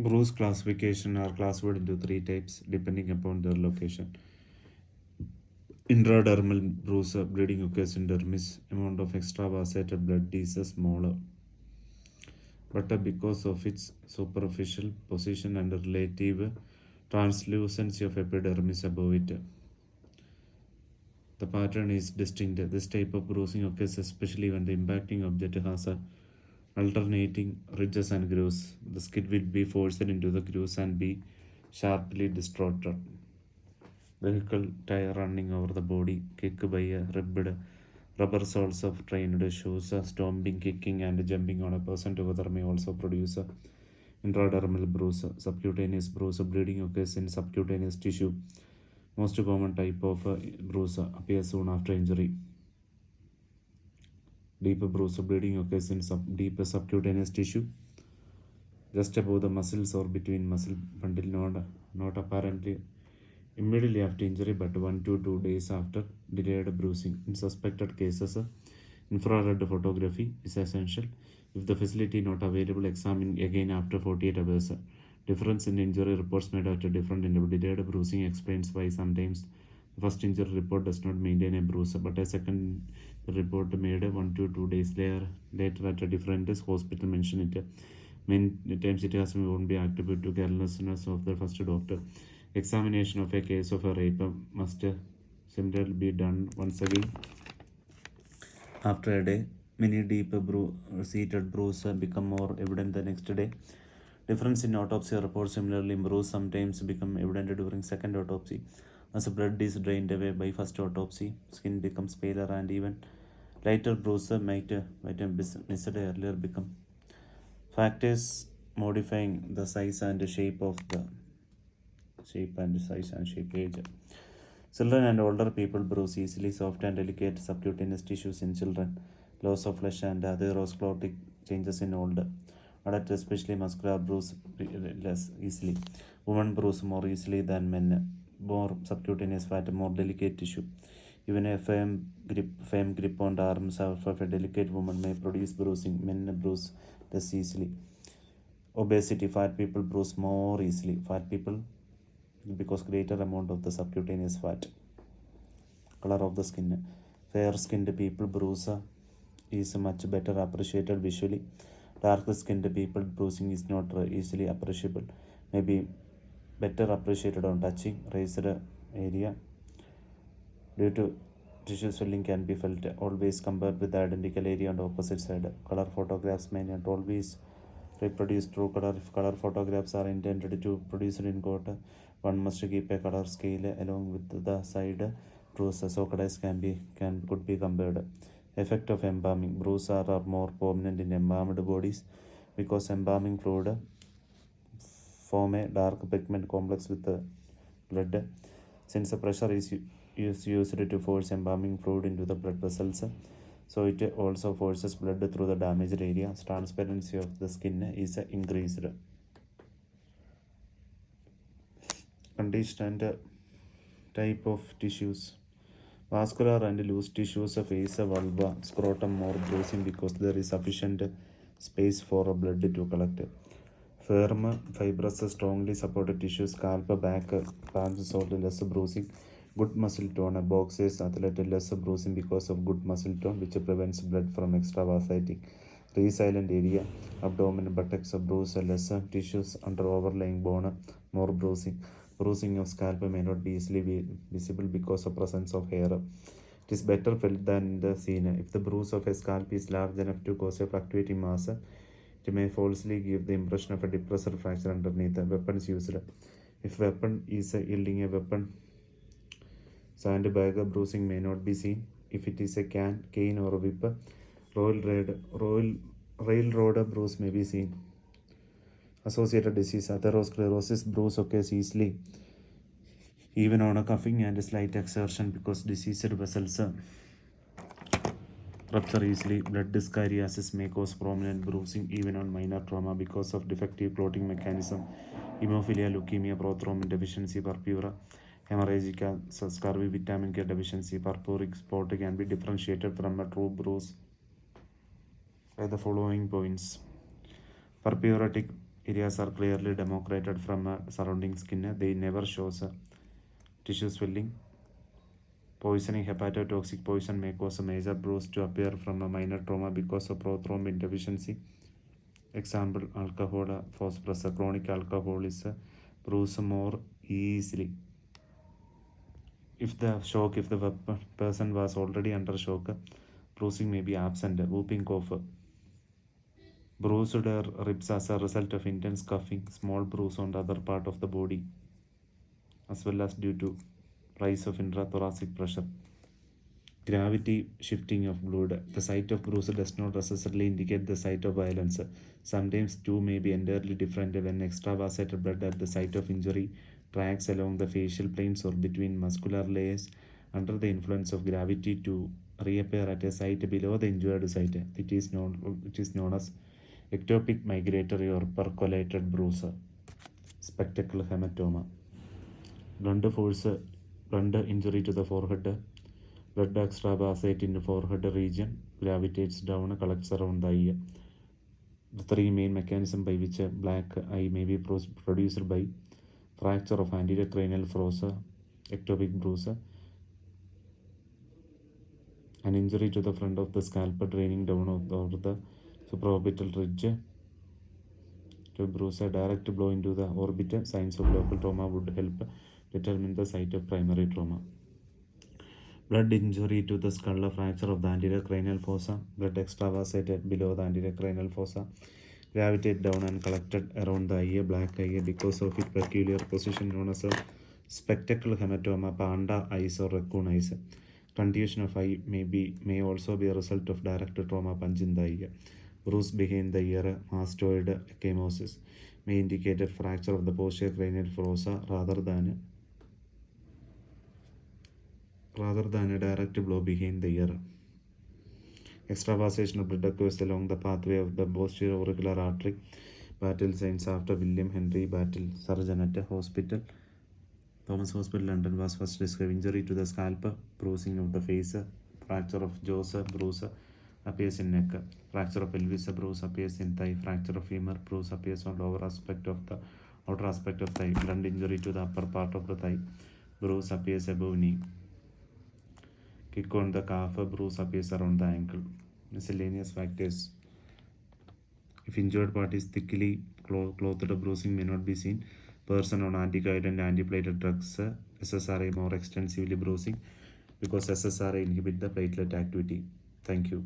Bruise classification are classified into three types depending upon their location. Intradermal bruise, bleeding occurs in dermis. Amount of extravasated blood is smaller, but because of its superficial position and relative translucency of epidermis above it, the pattern is distinct. This type of bruising occurs especially when the impacting object has a alternating ridges and grooves. The skin will be forced into the grooves and be sharply distorted. Vehicle tire running over the body, kick by a ribbed rubber soles of trained shoes, stomping, kicking, and jumping on a person together may also produce a intradermal bruise. Subcutaneous bruise, bleeding occurs in subcutaneous tissue. Most common type of bruise appears soon after injury. Deep bruise, bleeding occurs in deep subcutaneous tissue, just above the muscles or between muscle bundle, not apparently immediately after injury, but 1 to 2 days after delayed bruising. In suspected cases, infrared photography is essential. If the facility not available, examine again after 48 hours. Difference in injury reports made at a different interval. Delayed bruising explains why sometimes the first injury report does not maintain a bruise, but a second report made 1 to 2 days later at a different hospital mention it. Many times it has won't be attributed to carelessness of the first doctor. Examination of a case of a rape must similarly be done once again after a day. Many deep seated bruises become more evident the next day. Difference in autopsy reports similarly bruises sometimes become evident during second autopsy. As blood is drained away by first autopsy, skin becomes paler and even lighter bruises might have missed earlier become factors modifying the size and shape of the shape and size and shape age. Children and older people bruise easily. Soft and delicate subcutaneous tissues in children, loss of flesh and atherosclerotic changes in older adults, especially muscular bruise less easily. Women bruise more easily than men. More subcutaneous fat, more delicate tissue. Even a firm grip on the arms of a delicate woman may produce bruising. Men bruise less easily. Obesity, fat people bruise more easily. Fat people because greater amount of the subcutaneous fat. Color of the skin, fair skinned people bruise is much better appreciated visually. Dark skinned people bruising is not easily appreciable, maybe better appreciated on touching raised area due to tissue swelling can be felt always compared with the identical area on the opposite side. Color photographs may not always reproduce true color. If color photographs are intended to produce in court, one must keep a color scale along with the side bruises so colors could be compared. Effect of embalming. Bruises are more prominent in embalmed bodies because embalming fluid form a dark pigment complex with the blood. Since the pressure is used to force embalming fluid into the blood vessels, so it also forces blood through the damaged areas. Transparency of the skin is increased. Condition and type of tissues. Vascular and loose tissues face vulva, scrotum more bruising because there is sufficient space for blood to collect. Firm, fibrous, strongly supported tissues, scalp, back, palms, salt, less bruising. Good muscle tone, boxers, athlete, less bruising because of good muscle tone, which prevents blood from extravasating. Resilient area, abdomen, buttocks, bruise, less tissues under overlying bone, more bruising. Bruising of scalp may not be easily visible because of presence of hair. It is better felt than the seen. If the bruise of a scalp is large enough to cause a fluctuating mass, it may falsely give the impression of a depressed fracture underneath. Weapons used. If weapon is yielding a weapon, sandbag bruising may not be seen. If it is a cane or a whip, railroad bruise may be seen. Associated disease, atherosclerosis bruise occurs easily even on a coughing and slight exertion because diseased vessels rupture easily. Blood dyscariasis may cause prominent bruising even on minor trauma because of defective clotting mechanism. Hemophilia, leukemia, prothrombin deficiency, purpura, hemorrhagic scurvy, vitamin K deficiency, purpuric spot can be differentiated from a true bruise by the following points. Purpuritic Areas are clearly demarcated from surrounding skin. They never shows tissue swelling. Poisoning hepatotoxic poison may cause a major bruise to appear from a minor trauma because of prothrombin deficiency. Example, alcohol, phosphorus, chronic alcoholism bruise more easily. If the person was already under shock, bruising may be absent. Whooping cough, bruised ribs as a result of intense coughing, small bruise on the other part of the body, as well as due to rise of intrathoracic pressure. Gravity shifting of blood. The site of bruise does not necessarily indicate the site of violence. Sometimes two may be entirely different when extravasated blood at the site of injury tracks along the facial planes or between muscular layers under the influence of gravity to reappear at a site below the injured site. It is known as ectopic migratory or percolated bruise. Spectacle hematoma. Blunt injury to the forehead. Blood extravasate in the forehead region, gravitates down, collects around the eye. The three main mechanisms by which a black eye may be produced by fracture of anterior cranial fossa, ectopic bruise, an injury to the front of the scalp draining down over the supraorbital ridge to bruise, a direct blow into the orbit. Signs of local trauma would help determine the site of primary trauma. Blood injury to the skull, fracture of the anterior cranial fossa, blood extravasated below the anterior cranial fossa, gravitate down and collected around the eye, black eye, because of its peculiar position known as a spectacle hematoma, panda eyes or raccoon eyes. Contusion of eye may also be a result of direct trauma punch in the eye. Bruise behind the ear, mastoid ecchymosis, may indicate a fracture of the posterior cranial fossa rather than a direct blow behind the ear. Extravasation of blood occurs along the pathway of the posterior auricular artery. Battle signs after William Henry Battle, surgeon at a hospital. Thomas Hospital, London, was first described. Injury to the scalp, bruising of the face, fracture of jaws, bruise appears in neck, fracture of pelvis, bruise appears in thigh, fracture of femur, bruise appears on lower aspect of the outer aspect of thigh, blunt injury to the upper part of the thigh, bruise appears above knee. Kick on the calf, bruise appears around the ankle. Miscellaneous factors. If injured part is thickly clothed, bruising may not be seen. Person on anticoagulant and antiplatelet drugs, SSRI more extensively bruising because SSRI inhibit the platelet activity. Thank you.